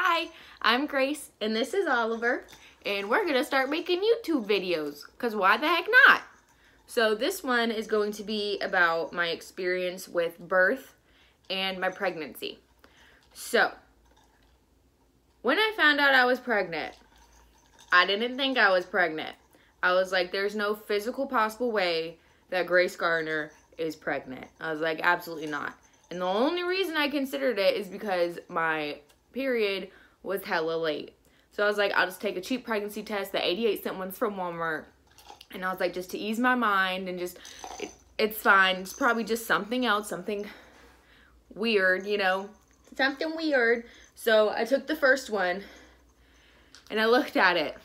Hi, I'm Grace, and this is Oliver, and we're gonna start making YouTube videos, because why the heck not? So this one is going to be about my experience with birth and my pregnancy. So, when I found out I was pregnant, I didn't think I was pregnant. I was like, there's no physical possible way that Grace Gardner is pregnant. I was like, absolutely not. And the only reason I considered it is because my period was hella late. So I was like, I'll just take a cheap pregnancy test, the 88-cent ones from Walmart. And I was like, just to ease my mind and just, it's fine. It's probably just something else, something weird, you know, something weird. So I took the first one and I looked at it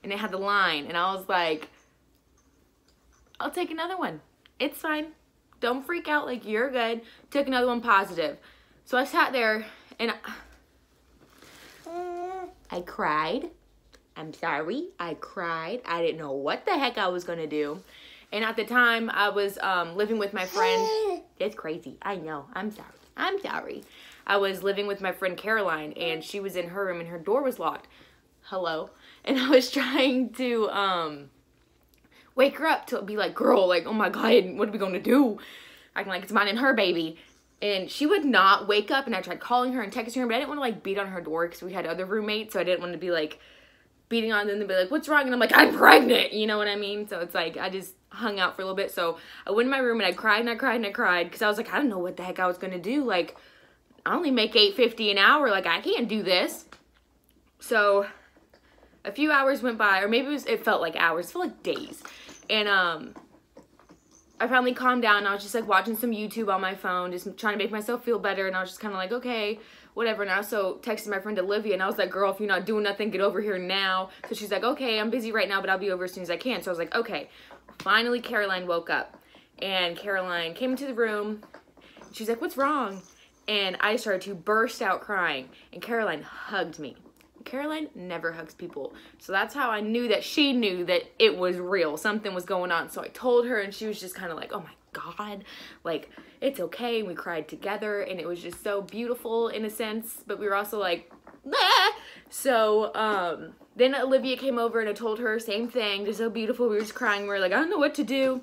and it had the line and I was like, I'll take another one. It's fine. Don't freak out, like you're good. Took another one positive. So I sat there and I cried. I'm sorry. I cried. I didn't know what the heck I was going to do. And at the time, I was living with my friend. It's crazy. I know. I'm sorry. I'm sorry. I was living with my friend Caroline, and she was in her room, and her door was locked. Hello. And I was trying to wake her up to be like, girl, like, oh my God, what are we going to do? Acting like it's mine and her baby. And she would not wake up, and I tried calling her and texting her, but I didn't want to, like, beat on her door because we had other roommates, so I didn't want to be, like, beating on them and be like, what's wrong? And I'm like, I'm pregnant, you know what I mean? So it's like, I just hung out for a little bit. So I went in my room, and I cried, and I cried, and I cried, because I was like, I don't know what the heck I was going to do. Like, I only make $8.50 an hour. Like, I can't do this. So a few hours went by, or maybe it felt like hours. It felt like days. And, I finally calmed down, and I was just, like, watching some YouTube on my phone, just trying to make myself feel better, and I was just kind of like, okay, whatever. And I also texted my friend Olivia, and I was like, girl, if you're not doing nothing, get over here now. So she's like, okay, I'm busy right now, but I'll be over as soon as I can. So I was like, okay. Finally, Caroline woke up, and Caroline came into the room. She's like, what's wrong? And I started to burst out crying, and Caroline hugged me. Caroline never hugs people. So that's how I knew that she knew that it was real. Something was going on. So I told her, and she was just kind of like, oh my God, like, it's okay. And we cried together, and it was just so beautiful in a sense, but we were also like, ah! So then Olivia came over, and I told her same thing, just so beautiful. We were just crying. We were like, I don't know what to do.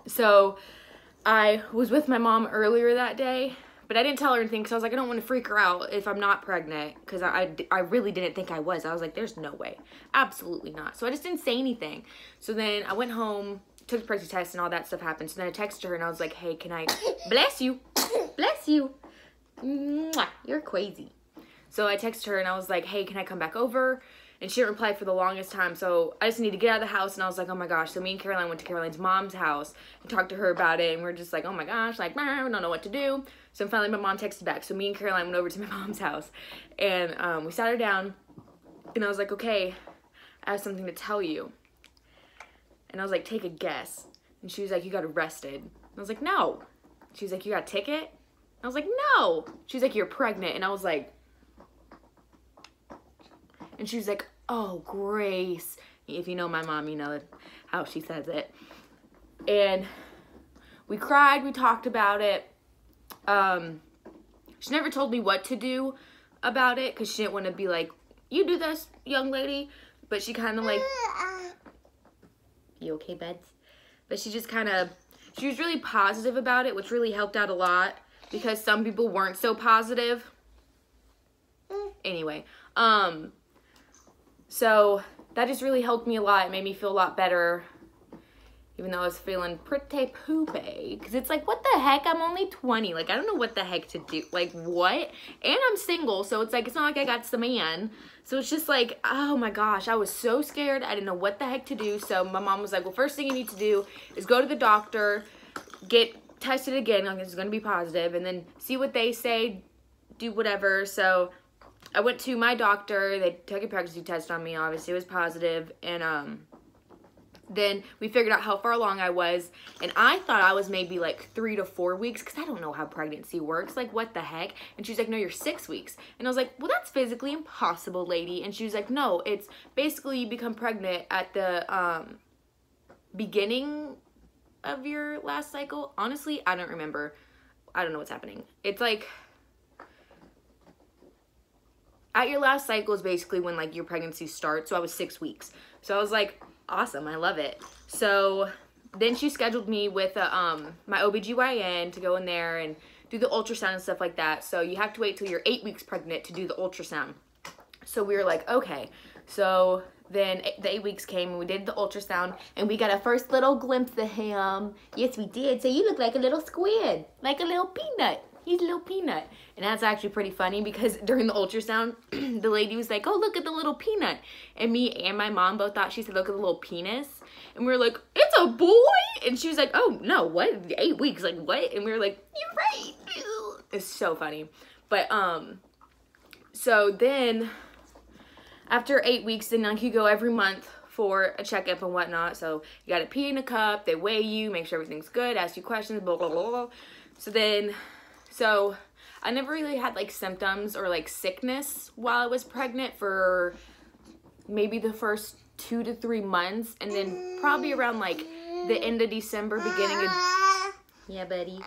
So I was with my mom earlier that day, but I didn't tell her anything because I was like, I don't want to freak her out if I'm not pregnant, because I really didn't think I was. I was like, there's no way. Absolutely not. So I just didn't say anything. So then I went home, took the pregnancy test, and all that stuff happened. So then I texted her, and I was like, hey, can I, bless you, bless you, mwah, you're crazy. So I texted her, and I was like, hey, can I come back over? And she didn't reply for the longest time, so I just need to get out of the house, and I was like, oh my gosh. So me and Caroline went to Caroline's mom's house and talked to her about it, and we are just like, oh my gosh, like, we don't know what to do. So finally my mom texted back, so me and Caroline went over to my mom's house, and we sat her down, and I was like, okay, I have something to tell you. And I was like, take a guess. And she was like, you got arrested. And I was like, no. She was like, you got a ticket? I was like, no. She was like, you're pregnant. And I was like, and she was like, oh, Grace. If you know my mom, you know how she says it. And we cried, we talked about it. She never told me what to do about it, because she didn't want to be like, you do this, young lady. But she kind of like, you okay, Beds? But she just kind of, she was really positive about it, which really helped out a lot, because some people weren't so positive. Anyway, so that just really helped me a lot. It made me feel a lot better, even though I was feeling pretty poopy. Because it's like, what the heck? I'm only 20. Like, I don't know what the heck to do. Like, what? And I'm single, so it's like, it's not like I got some man. So it's just like, oh my gosh, I was so scared. I didn't know what the heck to do. So my mom was like, well, first thing you need to do is go to the doctor, get tested again, like it's going to be positive, and then see what they say, do whatever. So I went to my doctor. They took a pregnancy test on me. Obviously, it was positive. And then we figured out how far along I was. And I thought I was maybe like 3 to 4 weeks, because I don't know how pregnancy works. Like, what the heck? And she's like, no, you're 6 weeks. And I was like, well, that's physically impossible, lady. And she was like, no, it's basically you become pregnant at the beginning of your last cycle. Honestly, I don't remember. I don't know what's happening. It's like, at your last cycle is basically when like your pregnancy starts. So I was 6 weeks. So I was like, awesome, I love it. So then she scheduled me with my OBGYN to go in there and do the ultrasound and stuff like that. So you have to wait till you're 8 weeks pregnant to do the ultrasound. So we were like, okay. So then the 8 weeks came and we did the ultrasound and we got a first little glimpse of him. Yes, we did. So you look like a little squid, like a little peanut. He's a little peanut. And that's actually pretty funny because during the ultrasound, the lady was like, oh, look at the little peanut. And me and my mom both thought she said, look at the little penis. And we were like, it's a boy? And she was like, oh, no, what? 8 weeks, like what? And we were like, you're right. It's so funny. But, so then after 8 weeks, then like you go every month for a checkup and whatnot. So you got to pee in a cup, they weigh you, make sure everything's good, ask you questions, blah, blah, blah, blah. So I never really had like symptoms or like sickness while I was pregnant for maybe the first 2 to 3 months. And then probably around like the end of December, beginning of, yeah, buddy,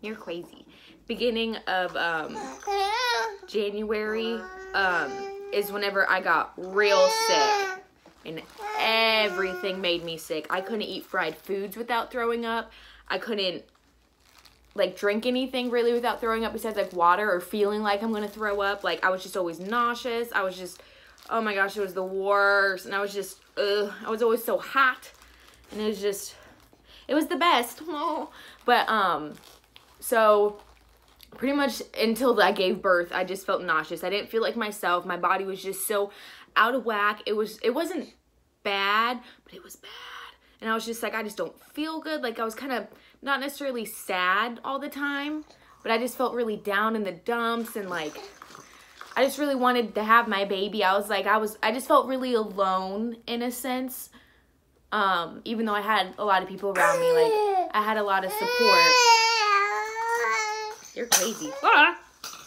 you're crazy. Beginning of January is whenever I got real sick. And everything made me sick. I couldn't eat fried foods without throwing up. I couldn't like drink anything really without throwing up besides like water or feeling like I'm gonna throw up. Like I was just always nauseous. I was just, oh my gosh, it was the worst. And I was just, I was always so hot. And it was just, it was the best. But, so pretty much until I gave birth, I just felt nauseous. I didn't feel like myself. My body was just so out of whack. It wasn't bad, but it was bad. And I was just like, I just don't feel good. Like I was kind of not necessarily sad all the time, but I just felt really down in the dumps and like, I just really wanted to have my baby. I was like, I just felt really alone in a sense. Even though I had a lot of people around me, like I had a lot of support. You're crazy.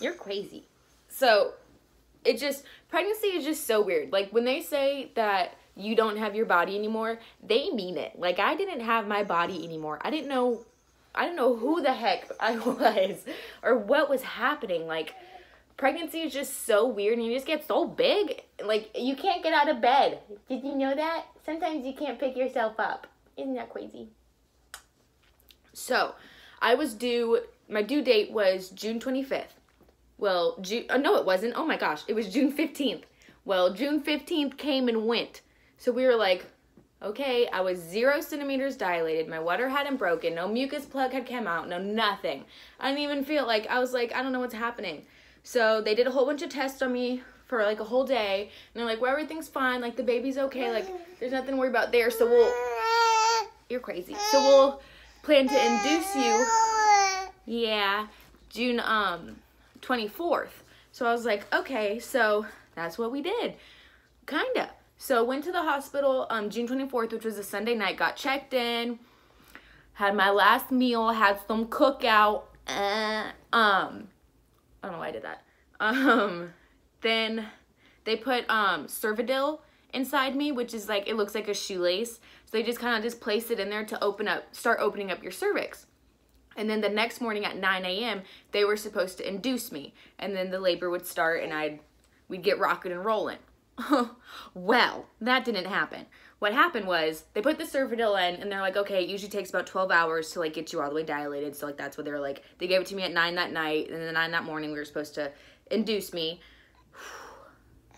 You're crazy. So pregnancy is just so weird. Like when they say that you don't have your body anymore, they mean it. Like I didn't have my body anymore. I didn't know who the heck I was or what was happening. Like pregnancy is just so weird and you just get so big. Like you can't get out of bed. Did you know that? Sometimes you can't pick yourself up. Isn't that crazy? So my due date was June 25th. Well, no, it wasn't. Oh my gosh, it was June 15th. Well, June 15th came and went. So we were like, okay, I was 0 centimeters dilated. My water hadn't broken. No mucus plug had come out. No nothing. I didn't even feel like, I was like, I don't know what's happening. So they did a whole bunch of tests on me for like a whole day. And they're like, well, everything's fine. Like the baby's okay. Like there's nothing to worry about there. So you're crazy. So we'll plan to induce you. Yeah, June 24th. So I was like, okay, so that's what we did. Kinda. So went to the hospital June 24th, which was a Sunday night, got checked in, had my last meal, had some cookout. I don't know why I did that. Then they put Cervidil inside me, which is like, it looks like a shoelace. So they just kind of just placed it in there to start opening up your cervix. And then the next morning at 9 a.m., they were supposed to induce me. And then the labor would start and we'd get rocking and rolling. Well, that didn't happen. What happened was they put the Cervidil in and they're like, okay, it usually takes about 12 hours to like get you all the way dilated. So like that's what they were like. They gave it to me at 9 that night, and then 9 that morning we were supposed to induce me.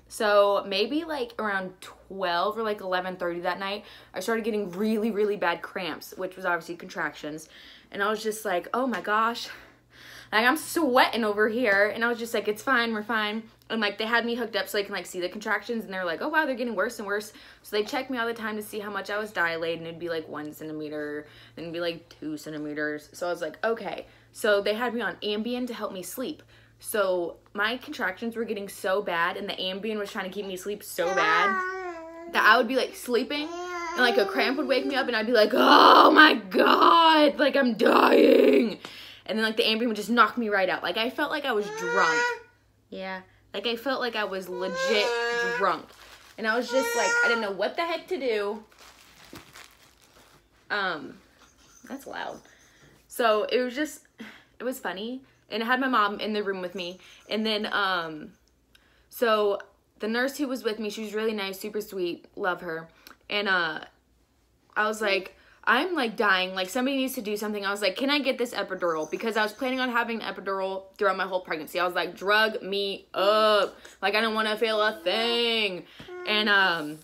So maybe like around 12 or like 11:30 that night, I started getting really, really bad cramps, which was obviously contractions. And I was just like, oh my gosh, like I'm sweating over here. And I was just like, it's fine, we're fine. And like they had me hooked up so they can like see the contractions, and they're like, oh wow, they're getting worse and worse. So they checked me all the time to see how much I was dilated, and it'd be like 1 centimeter, then it'd be like 2 centimeters. So I was like, okay. So they had me on Ambien to help me sleep. So my contractions were getting so bad, and the Ambien was trying to keep me asleep so bad that I would be like sleeping and like a cramp would wake me up and I'd be like, oh my God, like I'm dying. And then like the Ambien would just knock me right out. Like I felt like I was drunk. Yeah. Like I felt like I was legit drunk. And I was just like, I didn't know what the heck to do. That's loud. So it was funny. And I had my mom in the room with me. And then So the nurse who was with me, she was really nice, super sweet, love her. And I was like, I'm like dying, like somebody needs to do something. I was like, can I get this epidural? Because I was planning on having an epidural throughout my whole pregnancy. I was like, drug me up. Like, I don't want to feel a thing. And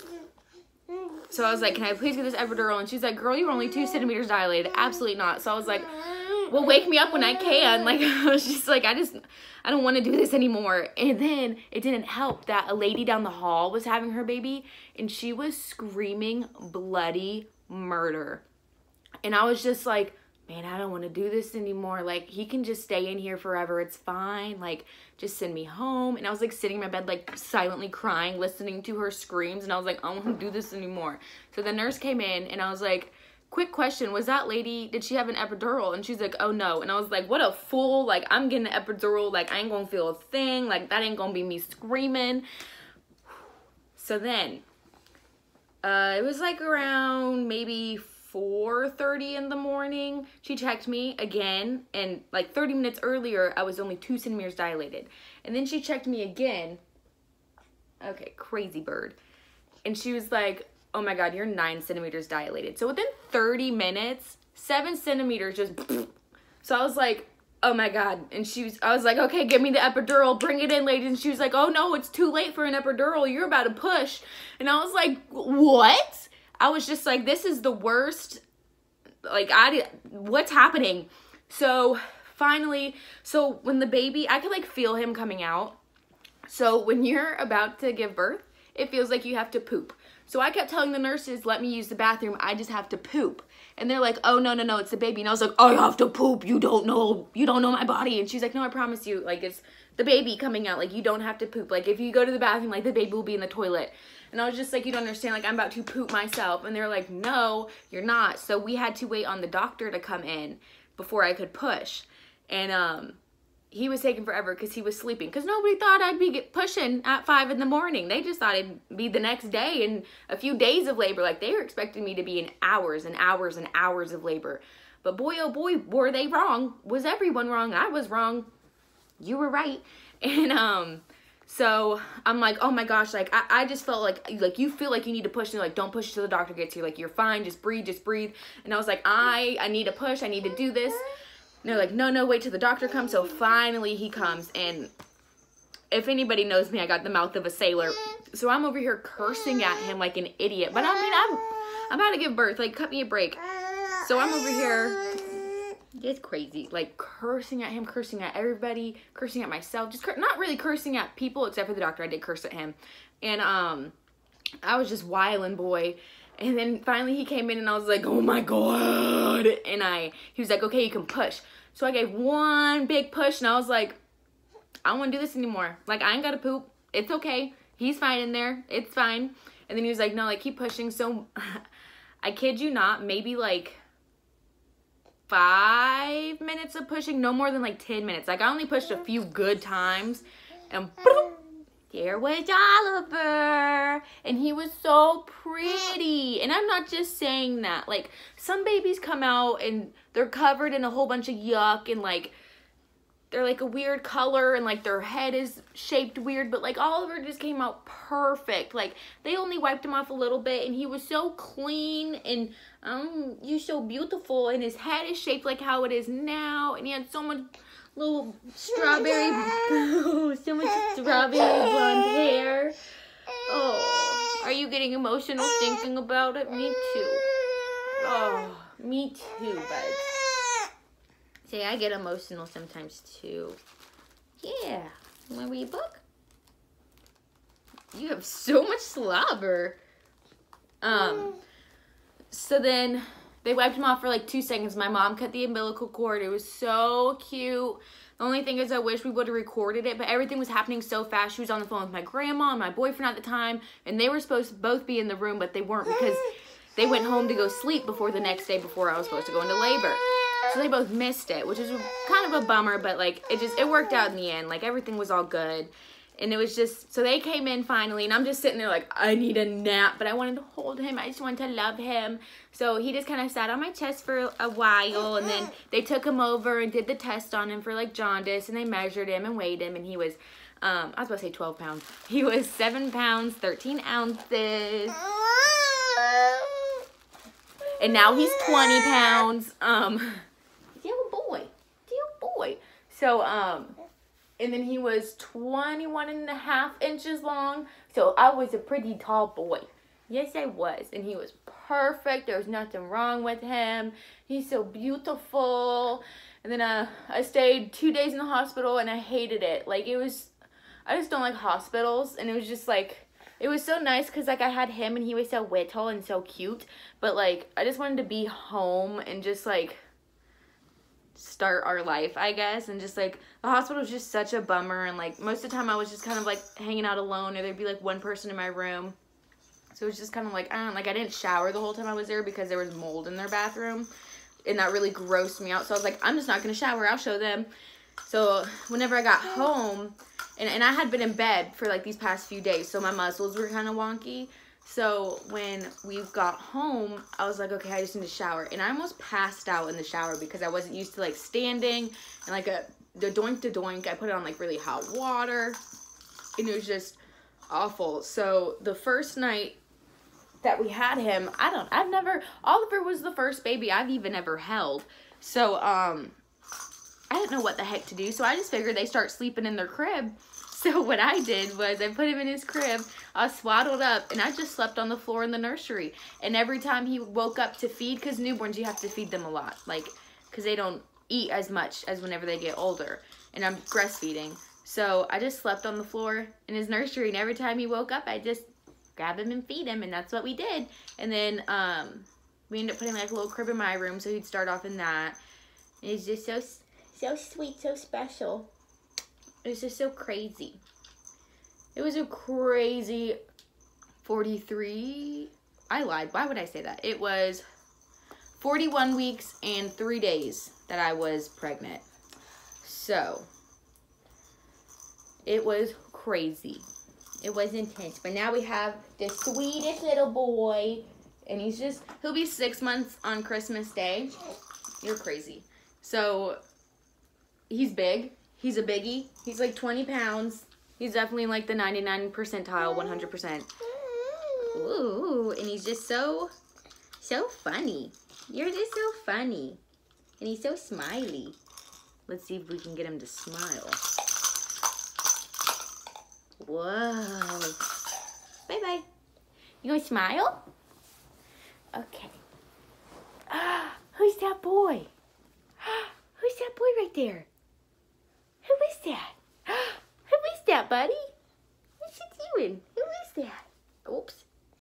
so I was like, can I please get this epidural? And she's like, girl, you were only 2 centimeters dilated. Absolutely not. So I was like, well, wake me up when I can. Like, I was just like, I don't want to do this anymore. And then it didn't help that a lady down the hall was having her baby, and she was screaming bloody murder. And I was just like, man, I don't want to do this anymore. Like, he can just stay in here forever. It's fine. Like, just send me home. And I was like sitting in my bed, like silently crying, listening to her screams. And I was like, I don't want to do this anymore. So the nurse came in, and I was like, quick question, was that lady, did she have an epidural? And she's like, oh no. And I was like, what a fool. Like, I'm getting an epidural. Like, I ain't gonna feel a thing. Like, that ain't gonna be me screaming. So then, it was like around maybe 4:30 in the morning. She checked me again, and like 30 minutes earlier, I was only 2 centimeters dilated. And then she checked me again. Okay, crazy bird. And she was like, oh my God, you're 9 centimeters dilated. So within 30 minutes, 7 centimeters just, so I was like, oh my God. And I was like, okay, give me the epidural, bring it in, ladies. And she was like, oh no, it's too late for an epidural. You're about to push. And I was like, what? I was just like, this is the worst. Like, what's happening? So finally, so when the baby, I could like feel him coming out. So when you're about to give birth, it feels like you have to poop. So I kept telling the nurses, let me use the bathroom. I just have to poop. And they're like, oh, no, it's the baby. And I was like, I have to poop. You don't know my body. And she's like, no, I promise you. Like, it's the baby coming out. Like, you don't have to poop. Like, if you go to the bathroom, like, the baby will be in the toilet. And I was just like, you don't understand. Like, I'm about to poop myself. And they're like, no, you're not. So we had to wait on the doctor to come in before I could push. And, he was taking forever because he was sleeping. Because nobody thought I'd be pushing at 5 in the morning. They just thought it'd be the next day and a few days of labor. Like, they were expecting me to be in hours and hours and hours of labor. But boy, oh boy, were they wrong. Was everyone wrong? I was wrong. You were right. And so I'm like, oh my gosh, like, I just felt like you feel like you need to push. And like, don't push till the doctor gets here. Like, you're fine. Just breathe. And I was like, I need to push. I need to do this. And they're like, no, wait till the doctor comes. So finally he comes, and if anybody knows me, I got the mouth of a sailor. So I'm over here cursing at him like an idiot. But I mean, I'm about to give birth. Like, cut me a break. So I'm over here, it's crazy, like cursing at him, cursing at everybody, cursing at myself. Just not really cursing at people except for the doctor. I did curse at him. And I was just wilding, boy. And then finally he came in, and I was like, oh my God. And he was like, okay, you can push. So I gave one big push, and I was like, I don't want to do this anymore. Like, I ain't got to poop. It's okay. He's fine in there. It's fine. And then he was like, no, like, keep pushing. So I kid you not, maybe like 5 minutes of pushing, no more than like 10 minutes. Like, I only pushed a few good times, and boom, there was Oliver, and he was so pretty. And I'm not just saying that. Like, some babies come out and they're covered in a whole bunch of yuck, and like they're like a weird color, and like their head is shaped weird, but like Oliver just came out perfect. Like, they only wiped him off a little bit, and he was so clean, and you're so beautiful, and his head is shaped like how it is now, and he had so much little strawberry, so much strawberry blonde hair. Oh, are you getting emotional thinking about it? Me too. Oh, me too, buds. See, I get emotional sometimes too. Yeah. You want to read a book? You have so much slobber. So then they wiped him off for like 2 seconds. My mom cut the umbilical cord. It was so cute. The only thing is I wish we would have recorded it, but everything was happening so fast. She was on the phone with my grandma and my boyfriend at the time, and they were supposed to both be in the room, but they weren't because they went home to go sleep before the next day before I was supposed to go into labor. So they both missed it, which is kind of a bummer, but like it worked out in the end. Like, everything was all good. And it was just, so they came in finally, and I'm just sitting there like, I need a nap, but I wanted to hold him. I just wanted to love him. So he just kind of sat on my chest for a while, and then they took him over and did the test on him for like jaundice, and they measured him and weighed him, and he was, I was about to say 12 pounds. He was 7 pounds, 13 ounces. And now he's 20 pounds. Dear boy. So, and then he was 21.5 inches long. So I was a pretty tall boy. Yes, I was. And he was perfect. There was nothing wrong with him. He's so beautiful. And then I stayed 2 days in the hospital, and I hated it. Like, it was, I just don't like hospitals. And it was just like, it was so nice because, like, I had him, and he was so little and so cute. But, like, I just wanted to be home and just, like, start our life, I guess. And just, like, the hospital was just such a bummer. And, like, most of the time I was just kind of, like, hanging out alone, or there'd be, like, one person in my room. So it was just kind of like, I didn't shower the whole time I was there because there was mold in their bathroom. And that really grossed me out. So I was like, I'm just not going to shower. I'll show them. So whenever I got home, and I had been in bed for, like, these past few days, so my muscles were kind of wonky. So when we got home, I was like, okay, I just need to shower. And I almost passed out in the shower because I wasn't used to, like, standing. And, like, the doink to doink, I put it on, like, really hot water. And it was just awful. So the first night that we had him, Oliver was the first baby I've even ever held. So, I didn't know what the heck to do. So I just figured they start sleeping in their crib. So what I did was I put him in his crib, I swaddled up, and I just slept on the floor in the nursery. And every time he woke up to feed, because newborns, you have to feed them a lot, like, because they don't eat as much as whenever they get older. And I'm breastfeeding. So I just slept on the floor in his nursery, and every time he woke up, I just grab him and feed him, and that's what we did. And then we ended up putting, like, a little crib in my room, so he'd start off in that. And he's just so sweet, so special. It was just so crazy. It was a crazy 43. I lied. Why would I say that? It was 41 weeks and 3 days that I was pregnant. So, it was crazy. It was intense. But now we have the sweetest little boy. And he'll be 6 months on Christmas Day. You're crazy. So, he's big. He's a biggie. He's like 20 pounds. He's definitely like the 99 percentile, 100%. Ooh, and he's just so funny. You're just so funny. And he's so smiley. Let's see if we can get him to smile. Whoa. Bye-bye. You gonna smile? Okay. Who's that boy? Who's that boy right there? Who is that? Who is that, buddy? What's he doing?